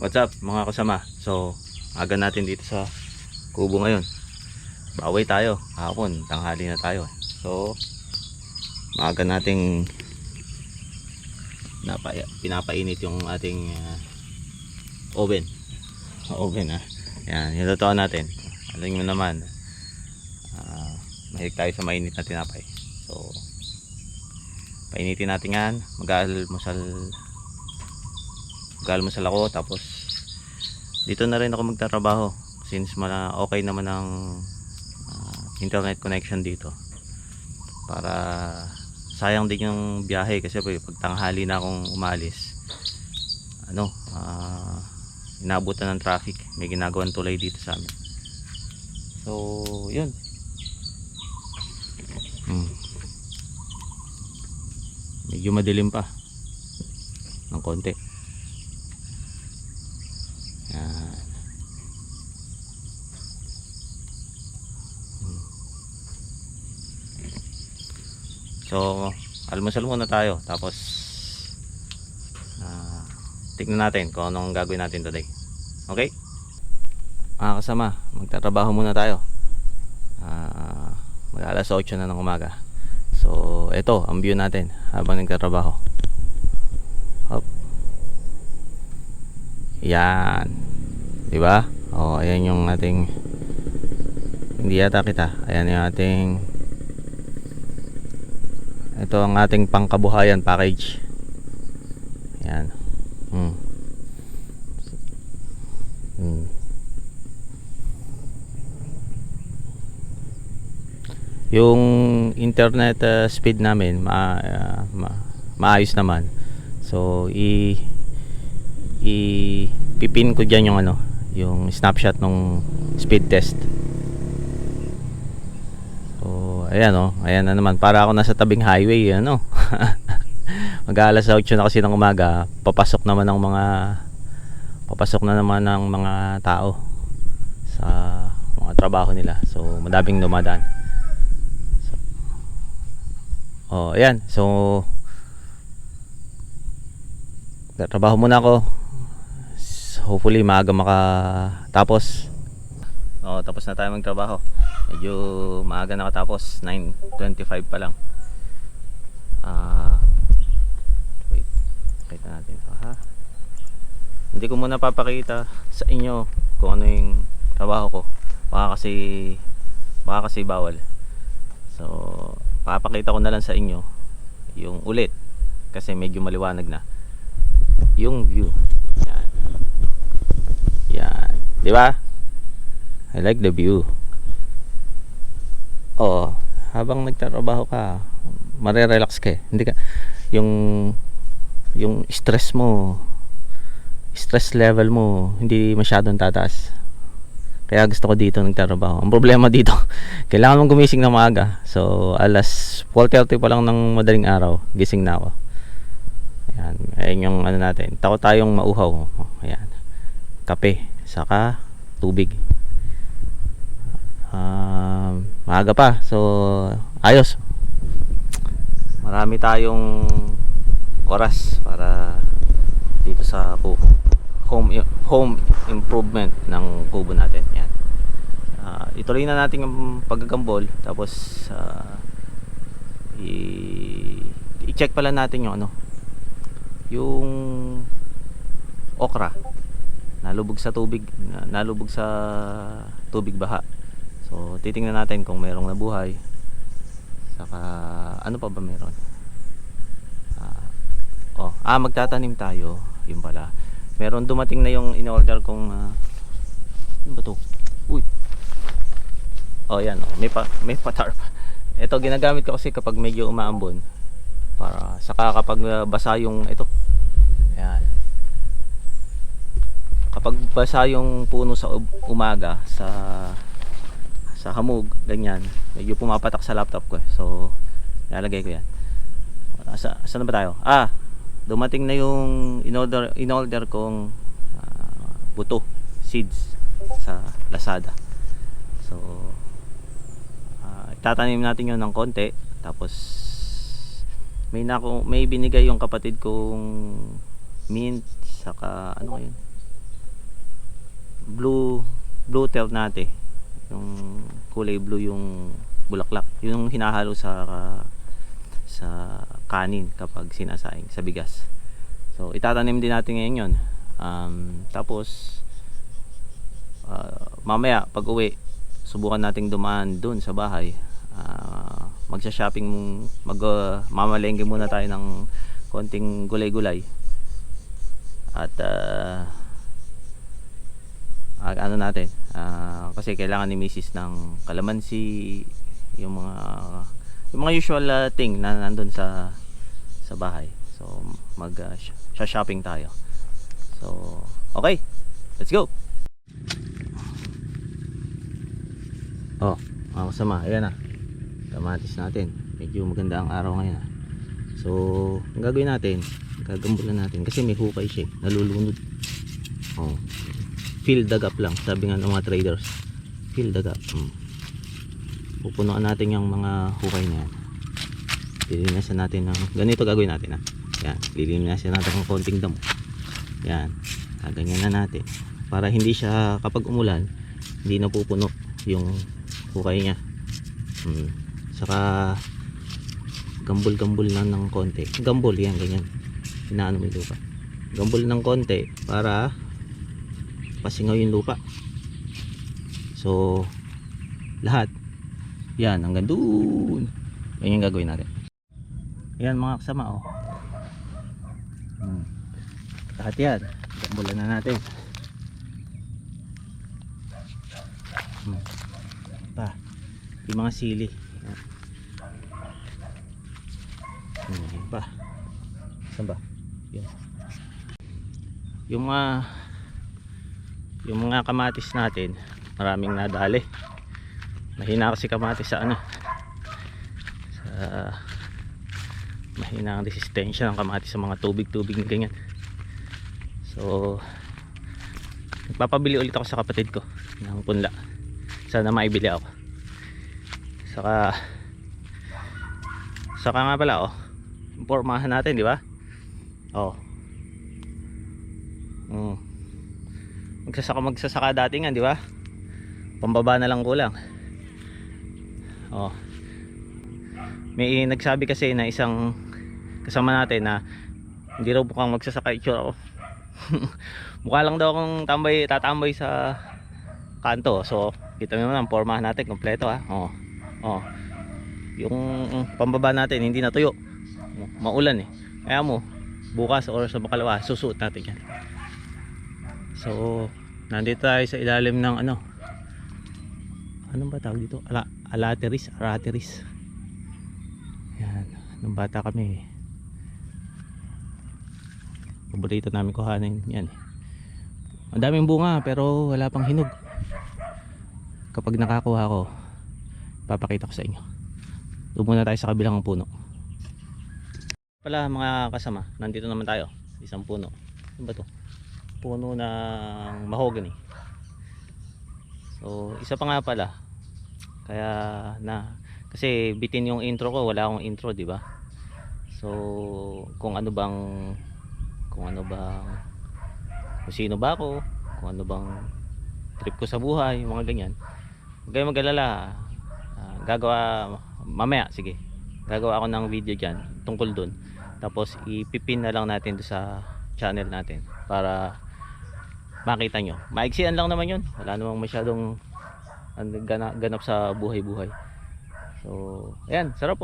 What's up mga kasama? So, aga natin dito sa kubo ngayon. Baway tayo. Hapon, tanghali na tayo. So, maaga nating pinapainit yung ating oven. Oven Yan, nilutuan natin. Alam mo naman, mahilig tayo sa mainit na tinapay. So, painitin natin yan. Mag-almusal ako, tapos dito na rin ako magtatrabaho since okay naman ang internet connection dito, para sayang din yung biyahe kasi pag tanghali na akong umalis, inabutan ng traffic, may ginagawang tulay dito sa amin. So yun. Medyo madilim pa ng konti. Yan. So, almusal muna tayo, tapos tignan natin kung anong gagawin natin today. Okay? Mga kasama, magtatrabaho muna tayo. Mag-alas 8 na ng umaga. So, ito ang view natin habang nagtatrabaho. Hop. Yan. Diba? Ayan yung ating, hindi yata kita. Ayan yung ating, ito ang ating pangkabuhayan package. Yan. Yung internet speed namin maayos naman. So pipin ko diyan yung snapshot ng speed test. So ayan ayan na naman, para ako nasa tabing highway mag-aalas 8 na kasi ng umaga, papasok na naman ng mga tao sa mga trabaho nila. So madaming dumadaan. Ayan. So trabaho muna ako. Hopefully maaga makatapos. Tapos na tayo magtrabaho. Medyo maaga nakatapos, 9:25 pa lang. Wait. Kita natin ito, ha. Hindi ko muna papakita sa inyo kung ano yung trabaho ko. Baka kasi bawal. So, papakita ko na lang sa inyo yung ulit, kasi medyo maliwanag na yung view. Yan. Yan. Di ba? I like the view. Habang nagtatrabaho ka, marerelax ka Hindi ka yung stress level mo hindi masyadong tataas. Kaya gusto ko dito nagtatrabaho. Ang problema dito, kailangan mong gumising na maaga. So alas 4:30 pa lang ng madaling araw, gising na ako. Ayan, ayun yung natin. Takot tayong mauhaw. Ayan. Kape, saka tubig. Maaga pa. So ayos. Marami tayong oras para dito sa home improvement ng kubo natin. Yan. Ituloy na natin ang paggagambol, tapos i-check pala natin yung okra nalubog sa tubig baha. So titingnan natin kung mayroong nabuhay, saka ano pa ba meron. Magtatanim tayo. Yun pala, meron dumating na yung in-order kong ano ba to? Uy. Yan may patarp. Ito ginagamit ko kasi kapag medyo umaambon, para saka kapag basa yung ito. Ayan. Kapag basa yung puno sa umaga sa hamog, ganyan, medyo pumapatak sa laptop ko. So ilalagay ko yan. Saan ba tayo? Dumating na yung in-order kong buto seeds sa Lazada. So tatanim natin yun ng konti, tapos may binigay yung kapatid kong mint, saka ano yun, blue tail natin, yung kulay blue yung bulaklak, yung hinahalo sa kanin kapag sinasaing sa bigas. So itatanim din natin ngayon yun. Tapos mamaya pag uwi, subukan nating dumaan dun sa bahay. Magsha-shopping, mamalengke muna tayo ng konting gulay-gulay. At ano natin, kasi kailangan ni Mrs. ng kalamansi, yung mga usual thing na nandun sa bahay. So shopping tayo. So okay, let's go. Mga kasama, ayan na kamatis natin. Medyo maganda ang araw ngayon. So ang gagawin natin, gagambulan natin kasi may hukay siya, nalulunod. Fill the gap lang, sabi nga ng mga traders, fill the gap. Pupunuan natin yung mga hukay na yan. Lilinasan natin ng ganito, gagawin natin yan, lilinasan natin ng konting damo. Yan, ganyan na natin para hindi siya, kapag umulan, hindi na pupuno yung hukay niya. Saka gambol lang ng konti, gambol yan, ganyan, inaano mo yung lupa, gambol ng konti para pasingaw yung lupa. So lahat yan hanggang doon, ganyan gagawin natin. Yan mga kasama, lahat yan gambolan na natin. Yung mga sili yan pa. Saan ba? Yan. Yung mga kamatis natin, maraming nadali. Mahina kasi kamatis sa mahina ang resistensya ng kamatis sa mga tubig na ganyan. So nagpapabili ulit ako sa kapatid ko ng punla, sana maibili ako. Saka nga pala, pormahan natin, di ba? Magsasaka dati nga, di ba? Pambaba na lang kulang. May nagsabi kasi na isang kasama natin na hindi raw mukhang magsasaka itsura ko. Mukha lang daw akong tatambay sa kanto. So kita mo naman, pormahan natin kompleto. Yung pambaba natin hindi natuyo, maulan kaya mo bukas or sa makalawa susuot natin yan. So nandito tayo sa ilalim ng anong ba tawag dito? Arateris. Yan, nung bata kami paborito namin kuhanin yan. Ang daming bunga pero wala pang hinog. Kapag nakakuha ko, papakita ko sa inyo. Doon muna tayo sa kabilang puno. Pala mga kasama, nandito naman tayo, isang puno. Ano ba to? Puno ng mahogany. So isa pa nga pala, kaya kasi bitin yung intro ko, wala akong intro, di ba? So kung sino ba ako, kung ano bang trip ko sa buhay, mga ganyan, huwag kayong mag-alala. Gagawa ako ng video dyan tungkol dun, tapos ipipin na lang natin doon sa channel natin para makita nyo. Maiksian lang naman yun, wala namang masyadong ganap sa buhay-buhay. So ayan, sarap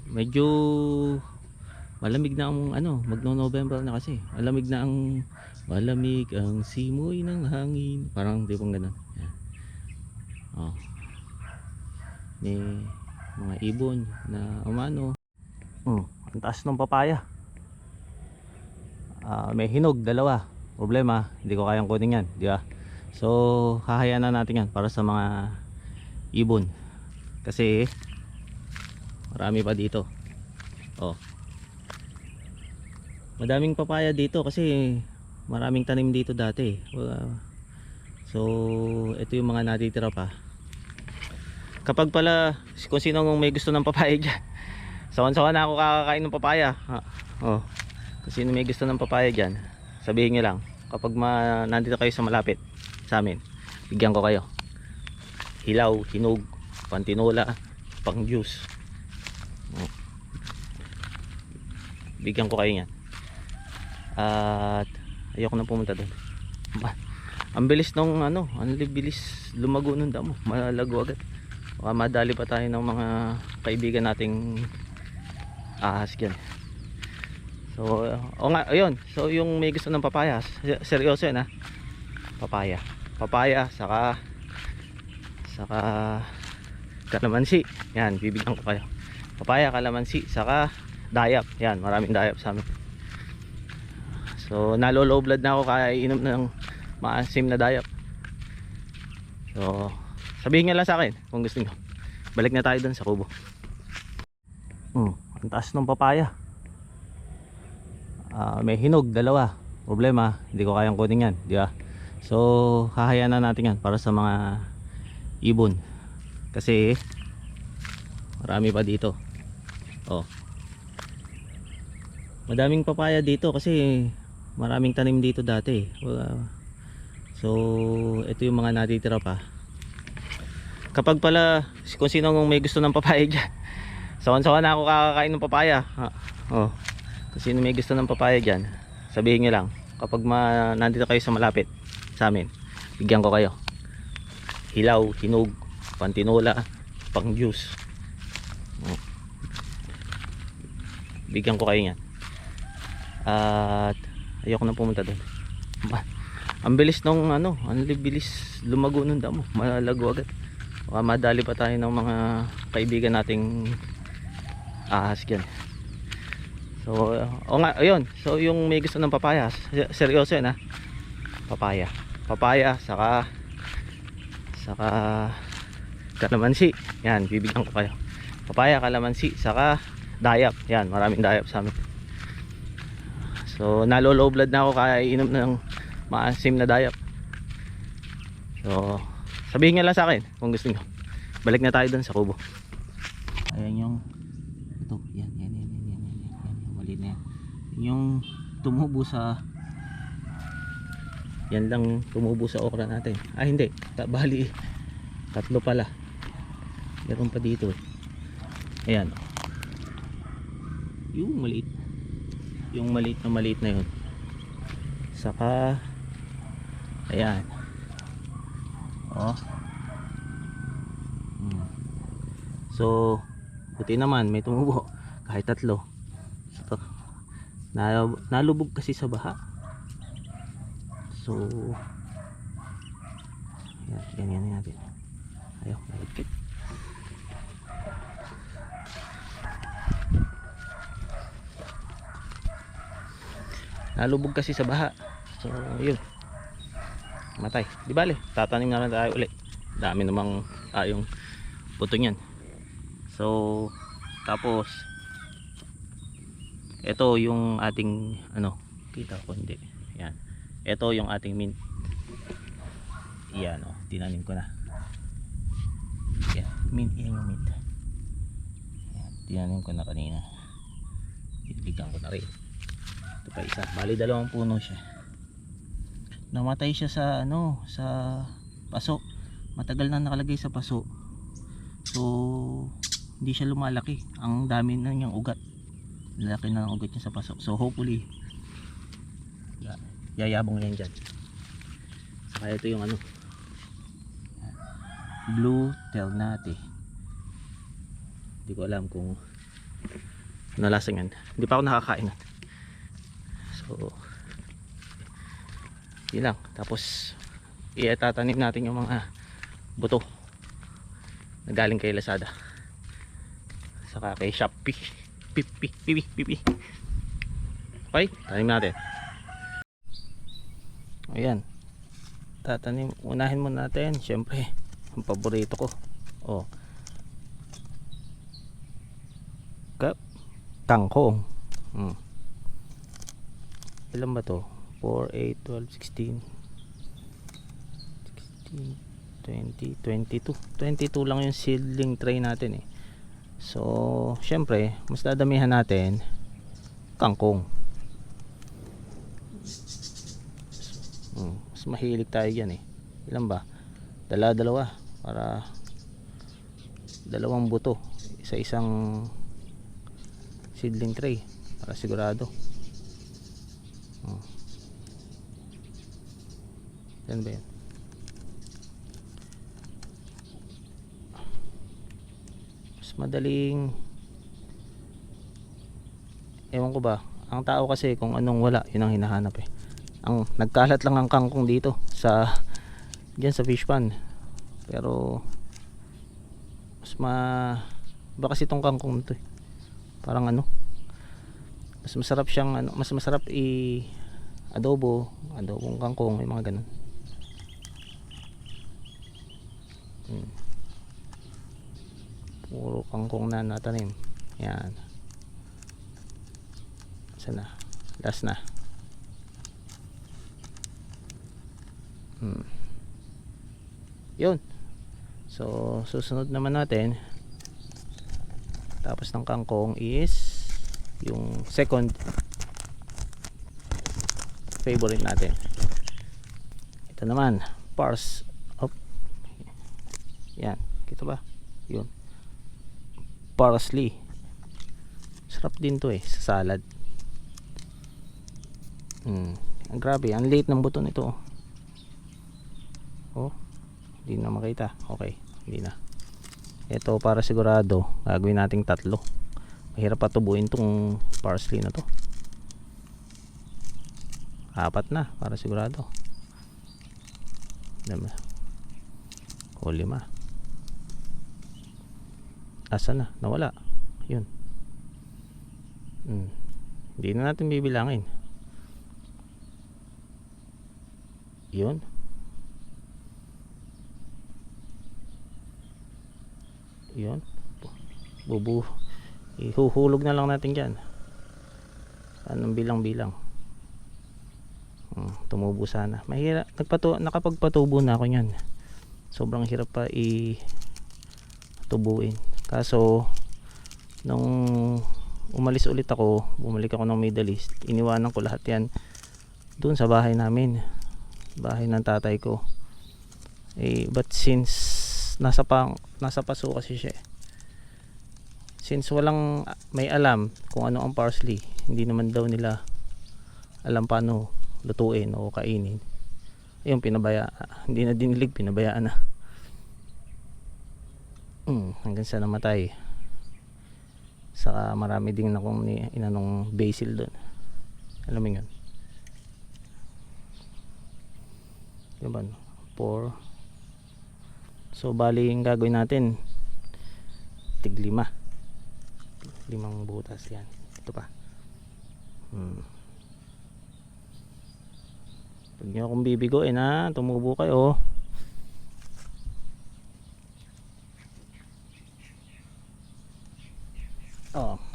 medyo malamig na ang magno-November na kasi. Malamig ang simoy ng hangin. Parang di bang ganun. Yan. May mga ibon na umano. Ang taas ng papaya. May hinog, dalawa. Problema, hindi ko kayang kunin yan, di ba? So hahayaan na natin yan para sa mga ibon. Kasi marami pa dito. Madaming papaya dito kasi maraming tanim dito dati. So ito yung mga natitira pa. Kapag pala kung sino may gusto ng papaya dyan, sawan-sawan na ako kakakain ng papaya. Kung sino may gusto ng papaya dyan, sabihin nyo lang. kapag nandito kayo sa malapit sa amin, bigyan ko kayo. Hilaw, hinog, pantinola, pang juice. Bigyan ko kayo yan. At ayoko na pumunta doon. Ang bilis nung ano, ang bilis lumago nung damo, malalago agad. Baka madali pa tayo ng mga kaibigan nating ahas dyan. So, o nga, ayun. So, yung may gusto ng papaya, seryoso yan ha. Papaya, saka kalamansi. Yan, bibigyan ko kayo. Papaya, kalamansi, saka dayap. Yan, maraming dayap sa amin. So, nalo-low blood na ako kaya inom ng maasim na dayap. So, sabihin nyo lang sa akin kung gusto nyo. Balik na tayo dun sa kubo. Ang taas ng papaya. May hinog, dalawa. Problema, hindi ko kayang kunin yan, di ba? So, hahayaan na natin yan para sa mga ibon. Kasi marami pa dito. Oh. Madaming papaya dito kasi maraming tanim dito dati. So, ito yung mga natitira pa. Kapag pala, kung sino may gusto ng papaya dyan, sawan-sawan na ako kakakain ng papaya. Oh. Kung sino may gusto ng papaya dyan, sabihin nyo lang. Kapag nandito kayo sa malapit sa amin, bigyan ko kayo. Hilaw, hinog, pantinola, pang juice. Bigyan ko kayo yan. At ayoko na pumunta doon. Ang bilis nung ano, ang bilis lumago nung damo, malalago agad. Baka madali pa tayo ng mga kaibigan nating ahas dyan. So, o nga, ayun. So, yung may gusto ng papaya, seryoso yan ha. Papaya, saka kalamansi. Yan, bibigyan ko kayo. Papaya, kalamansi, saka dayap. Yan, maraming dayap sa amin. So, nalo-low blood na ako kaya inom ng maasim na dayap. So, sabihin nyo lang sa akin kung gusto nyo. Balik na tayo dun sa kubo. Ayan yung ito, yan yung maliit na yan. Yung tumubo sa yan lang tumubo sa okra natin. Hindi, bali tatlo pala. Meron pa dito eh. Ayan. Yung maliit na yun. Saka ayan. Oh. So, buti naman may tumubo kahit tatlo. So, nalubog kasi sa baha. So, yan natin. Ayaw, malipit. Nalubog kasi sa baha. So, yun. Matay. Di bale, tatanim na lang tayo ulit. Dami namang tayong buto niyan. So, tapos ito yung ating ano, kita ko hindi. Yan. Ito yung ating mint. Yan oh, tinanim ko na. Yan, mint, yan yung mint. Yan, tinanim ko na kanina. Bibigyan ko na rin. Ito pa isa, bali dalawang puno siya. Namatay siya sa ano, sa paso. Matagal na nakalagay sa paso. So, hindi siya lumalaki. Ang dami na niyang ugat. Lalaki na ng ugat niya sa paso. So, hopefully yayabong yan dyan. Saka ito yung ano, blue ternate. Hindi ko alam kung nalasang yan. Hindi pa ako nakakain. So, yun lang. Tapos itatanim natin yung mga buto na galing kay Lazada, saka kay Shopee. Pipi. Okay, tanim natin. Ayan, tatanim. Unahin muna natin syempre ang paborito ko. Oh, kangkong. Ilan ba to? 4, 8, 12, 16, 20, 22 lang yung seedling tray natin eh. So syempre mas dadamihan natin kangkong. Mas mahilig tayo dyan eh. Ilan ba? Dalawa para dalawang buto sa isang seedling tray para sigurado. Yan ba yan? Mas madaling, ewan ko ba, ang tao kasi kung anong wala yun ang hinahanap eh. Ang nagkalat lang ang kangkong dito sa diyan sa fish pond, pero mas ba kasi itong kangkong nito eh, parang ano, mas masarap siyang ano, mas masarap adobong kangkong, may mga ganun. Puro kangkong na natanim. Yan, sana last na. Yun. So susunod naman natin, tapos ng kangkong is yung second favorite natin. Ito naman, yan, kita ba? Yun, parsley. Sarap din to eh sa salad. Ang grabe, ang liit ng buto nito. Hindi na makita. Okay, hindi na. Ito para sigurado, gagawin nating 3. Mahirap patubuin tong parsley na to. 4 na para sigurado. 5. Asa na? Nawala. Yun. Hindi na natin bibilangin. Yun. Yun. Ihuhulog na lang natin dyan. Anong bilang-bilang. Tumubo sana. Mahirap. Nakapagpatubo na ako nyan. Sobrang hirap pa tubuin. Kaso nung umalis ulit ako, bumalik ako ng Middle East, iniwanan ko lahat yan doon sa bahay namin, bahay ng tatay ko. But since nasa paso kasi siya, since walang may alam kung ano ang parsley, hindi naman daw nila alam paano lutuin o kainin, ayun, hindi na dinilig, pinabayaan na. Hanggang sa namatay. Saka marami din akong inanong basil doon, alam mo yun, diba? 4. So bali yung gagawin natin, tig 5 butas yan. Ito pa. Huwag nyo akong bibigoin ha, tumubo kayo.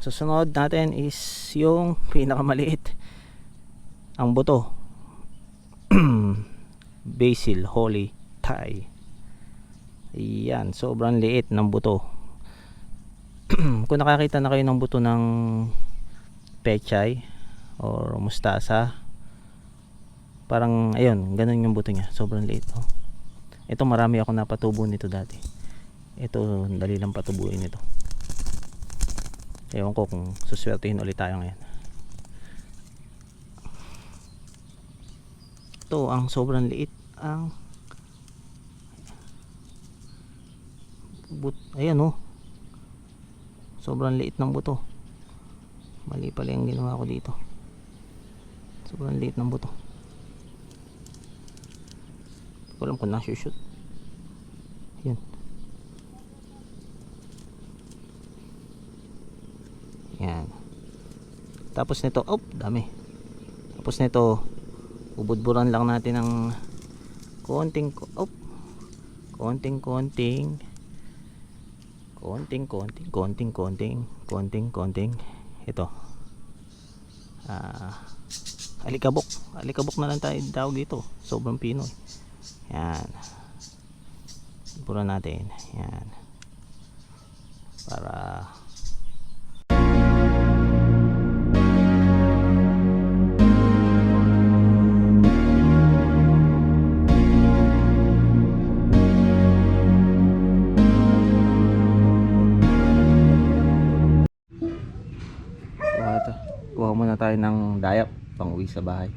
Susunod natin is yung pinakamaliit, ang buto. Basil holy Thai. Yan, sobrang liit ng buto. Kung nakakita na kayo ng buto ng pechay or mustasa, parang ayun, ganun yung buto niya, sobrang liit. Ito marami ako napatubo nito dati. Ito dali lang patubuin ito. Ewan ko kung suswertihin ulit tayo ngayon. Ito ang sobrang liit, ang ayan sobrang liit ng buto. Mali pala yung ginawa ko dito. Sobrang liit ng buto. Hindi ko alam kung nasushoot. Yun. Yan. Tapos nito, dami. Tapos nito, bubudburan lang natin ng konting ito. Alikabok na lang tayo tawag dito. Sobrang Pinoy. Yan. Budburan natin. Yan. Para muna tayo ng dayap pang uwi sa bahay.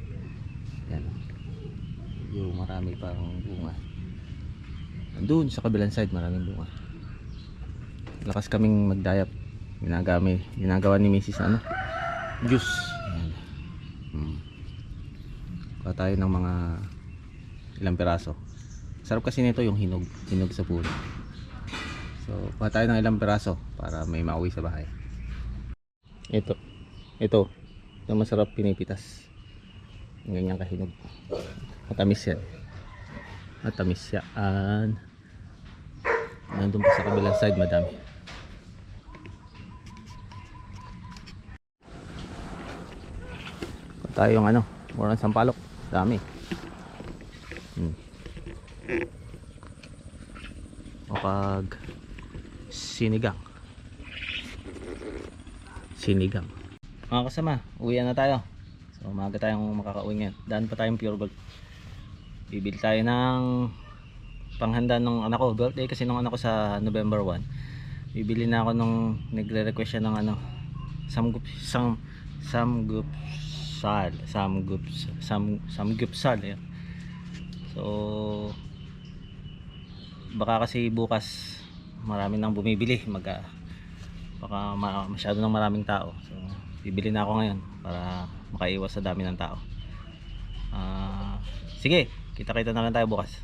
Yan. Yung marami pang bunga. Doon sa kabilang side maraming bunga. Lakas kaming magdayap. Ginagawa ni Mrs. ano? Juice. Yan. Kuha tayo ng mga ilang piraso. Sarap kasi nito yung hinog sa puno. So, kuha tayo ng ilang piraso para may mauwi sa bahay. Ito masarap pinipitas. Yung ganyan kahinog. Matamis yan. Nandun pa sa kabilang side madami. Kuha tayo yung murang sampalok. Dami. Kapag sinigang mga kasama, uwian na tayo. So umaga tayong makakauwi ngayon. Daan pa tayong Pure Gold. Bibili tayo ng panghanda ng anak ko, birthday kasi nung anak ko sa November 1. Bibili na ako nung nagre-request siya ng samgupsal yan. So baka kasi bukas marami nang bumibili, baka masyado ng maraming tao. So bibili na ako ngayon para makaiwas sa dami ng tao. Sige, kita-kita na lang tayo bukas.